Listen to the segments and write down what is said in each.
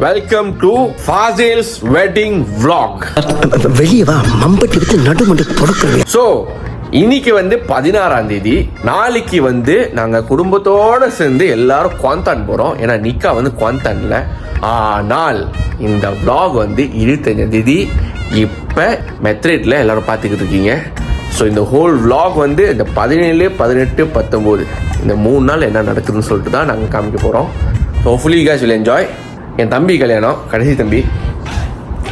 Welcome to fossils wedding vlog. வெளியே வா, மம்பட்டி விட்டு நடுமண்டு தொடக்க. ஸோ இன்னைக்கு 16ஆம் தேதி, நாளைக்கு நாங்கள் குடும்பத்தோடு சேர்ந்து எல்லாரும் குவாந்தான் போகிறோம். ஏன்னா நிக்கா குவாந்தான்ல. ஆனால் இந்த vlog 25ஆம் தேதி இப்போ மெத்ரேட்டில் எல்லாரும் பார்த்துக்கிட்டு இருக்கீங்க. ஸோ இந்த ஹோல் vlog இந்த 17, 18, 19 இந்த 3 நாள் என்ன நடக்குதுன்னு சொல்லிட்டு தான் நாங்கள் காமிக்க போகிறோம். So hopefully you guys will enjoy. என் தம்பி கல்யாணம், கடைசி தம்பி.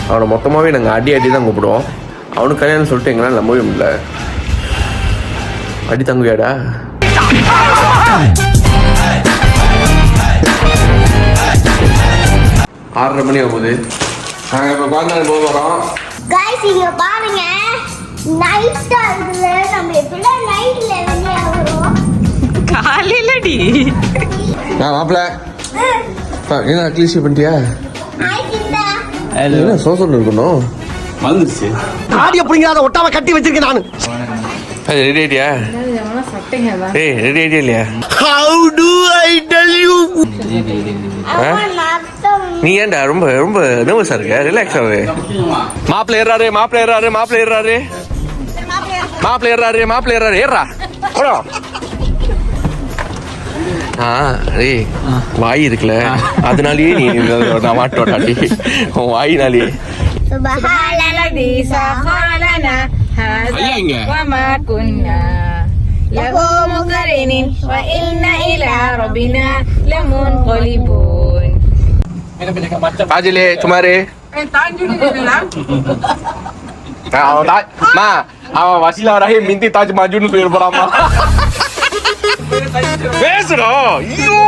அவனை மொத்தமாகவே நாங்கள் அடி தான் கூப்பிடுவோம். அவனுக்கு கல்யாணம் சொல்லிட்டு எங்களால் நம்பவே முடியல. அடி தங்குவியாடா? 6:30 மணி ஆகுது. நாங்கள் இப்போ குவாந்தான் போக போகிறோம். गाइस இங்க பாருங்க, நைட் ஆகுது. நம்ம எப்படிலாம் நைட்ல வெளிய வரோம். காலையிலடி நான் மாப்ள என்ன அட்லீஸ்ட் பண்ணிட்டியா? ஆயிட்டா என்ன சோசல் இருக்கணும் வந்துருச்சு. ஆடிய புடிங்காத ஒட்டாம கட்டி வச்சிருக்கேன் நானு. ரெடி ஆயிட்டியா? ஏய் ரெடி ஆயிட்டியா இல்லையா? How do I tell you? நீ ஏன்டா ரொம்ப ரொம்ப நர்வஸா இருக்க? ரிலாக்ஸ் ஆகு. மாப்பிள்ள ஏறாரு, மாப்பிள்ள ஏறாரு, மாப்பிள்ள ஏறாரு, மாப்பிள்ள ஏறாரு, மாப்பிள்ள ஏறாரு. ஏறா போடா. டேய் வாய் இருக்குல்ல, அதனாலயே நீ நான் மாட்டோட்டாடி உன் வாயினாலே. சுபஹானல்லதி சஹாலனா ஹாஸா வமா குன்னா லஹு முகரினின் வ இன்னா இலா ரப்பினா லமுன்கலிபூன். பாஜிலே சுமாரே அவன் வசீலா ரஹீம் மிந்தி தாஜ் மாஜூன்னு சொல்லிட்டு போறாமா. பேசுறோம். ஐயோ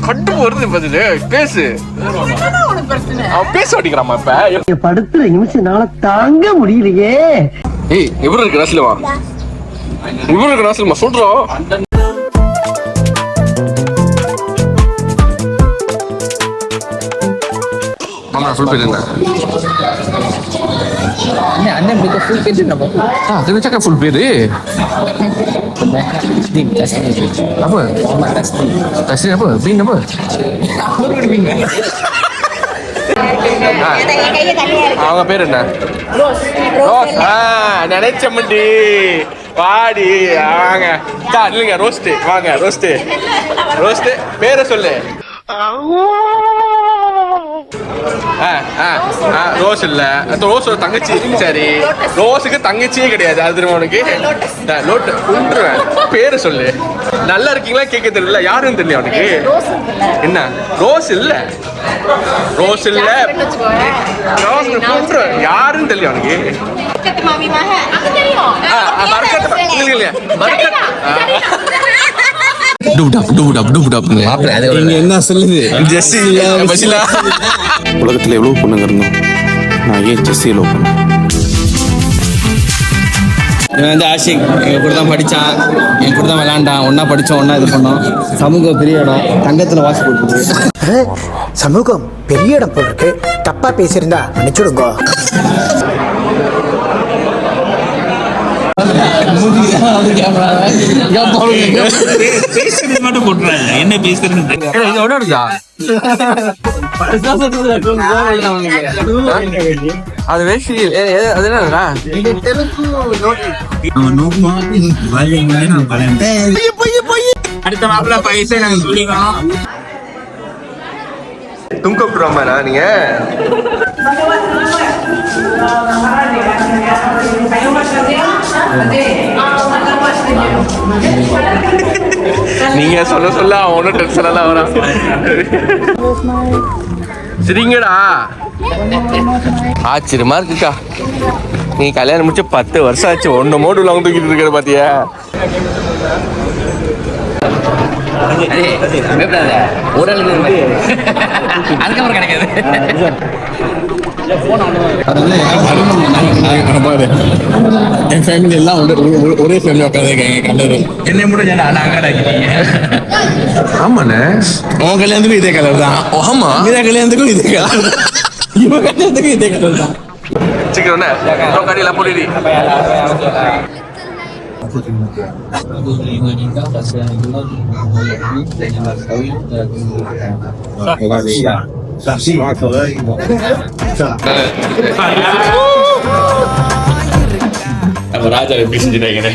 கட்டு வருது பதிலு. பேசு. அவன் பேச மாட்டேங்கிறாமா இப்ப. படுத்துற நிமிஷம்னால தாங்க முடியலையே. ஏய் இவரு இருக்கு ராசிலமா, இவரு இருக்கு ராசிலமா சொல்றோம். மாமா ஃபுல் பேர் என்ன? அண்ணன் பிடிக்க ஃபுல் பேஜ் என்ன பாப்பா? தெரிஞ்சாக்கா ஃபுல் பேரு apa? Tasnya apa? Bin apa? அவங்க பேர் என்ன? ரோஸ். நினைச்ச மண்டி வாடி வாங்க இல்லைங்க. ரோஸ்ட் வாங்க. ரோஸ்ட் ரோஸ்ட் பேரை சொல்லு. ரோஸ் இல்ல, ரோஸோட தங்கச்சி. சரி, ரோஸுக்கு தங்கச்சியே கிடையாது. அது தெரியுமா உனக்கு? லோட்டு கொண்டுருவேன். பேரு சொல்லு. நல்லா இருக்கீங்களா கேட்க தெரியல. யாருன்னு தெரியல உனக்கு? என்ன ரோஸ் இல்ல, ரோஸ் இல்ல, ரோஸ் கொண்டுருவேன். யாருன்னு தெரியல உனக்கு? என்ன சொல்லுது? உலகத்துல எவ்வளவு பொண்ணுங்க இருந்தோம், நான் ஏன் ஜெஸ்ஸியை லவ் பண்ணேன்? இவன் ஆஷிக் என் கூட தான் படித்தான், என் கூட தான் விளாண்டான், ஒன்றா படித்தோம், ஒன்றா இது பண்ணோம். சமூகம் பெரிய இடம், தங்கத்தில் வாசி போட்டு. சமூகம் பெரிய இடம் போல் இருக்கு. தப்பா பேசியிருந்தா மன்னிச்சுடுங்க. என்ன பேசுறது? அது வேஷ்டி அது என்னடா? அடுத்த மாப்பிள்ள பைசா நாங்க சொல்லிக்கணும். துங்கப்புறமா நீங்க நீங்க சொல்ல சொல்ல அவனும் டென்ஷன் எல்லாம் வரான். சரிங்கடா. ஆச்சரியமா இருக்குக்கா. நீ கல்யாணம் முடிச்சு 10 வருஷம் ஆச்சு, ஒன்னு மோடு உள்ள தூக்கிட்டு இருக்கிற பாத்தியா? அதுக்கப்புறம் கிடைக்காது. என் ஃபேமிலி எல்லாம் ஒரே ஃபேமிலி உட்காந்துருக்காங்க. கலர் என்ன முடிஞ்ச ஆமாண்ணே. உன் கல்யாணத்துக்கும் இதே கலர் தான். ஆமா, இதே கல்யாணத்துக்கும் இதே கலர் தான். இவன் கல்யாணத்துக்கும் இதே கலர் தான். சீக்கிரம் கடையில போடி. நம்ம ராஜா எப்படி செஞ்சுட்டாங்க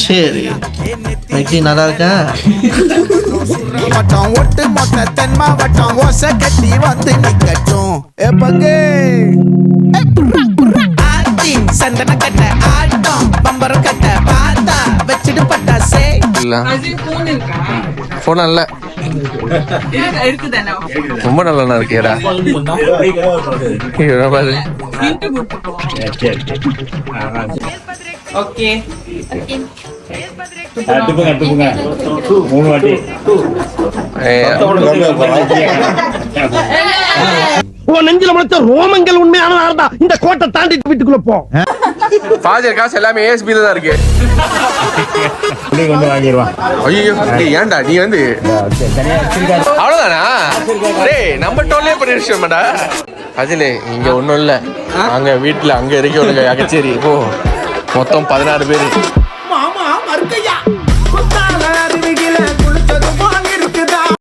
சரி மெக்ஸி நல்லா இருக்கா வட்டம் ஒட்டு மொத்த தென் மாவட்டம் ஓசை கட்டி வந்து நிக்கட்டும் எப்பங்கே ஆத்தி சந்தன கட்ட ஆட்டம் பம்பரம் கட்ட பார்த்தா வச்சிட்டு பட்டாசே இல்ல போன் இருக்கா போன இல்ல இருக்குதானே ரொம்ப நல்லா இருக்கேடா ஓகே நெஞ்சில முளைச்ச ரோமங்கள் உண்மையான இருந்தா இந்த கோட்டை தாண்டிட்டு வீட்டுக்குள்ள போ பாஜர் காசு எல்லாமே ஏஎஸ்பில தான் இருக்கு ஐயோ ஏன்டா நீ வந்து அவ்வளவுதானா டேய் நம்ம டோல்லே பண்ணிருச்சோம்டா அதுல இங்க ஒண்ணும் இல்ல அங்க வீட்டுல அங்க இருக்க கச்சேரி போ மொத்தம் 16 பேரு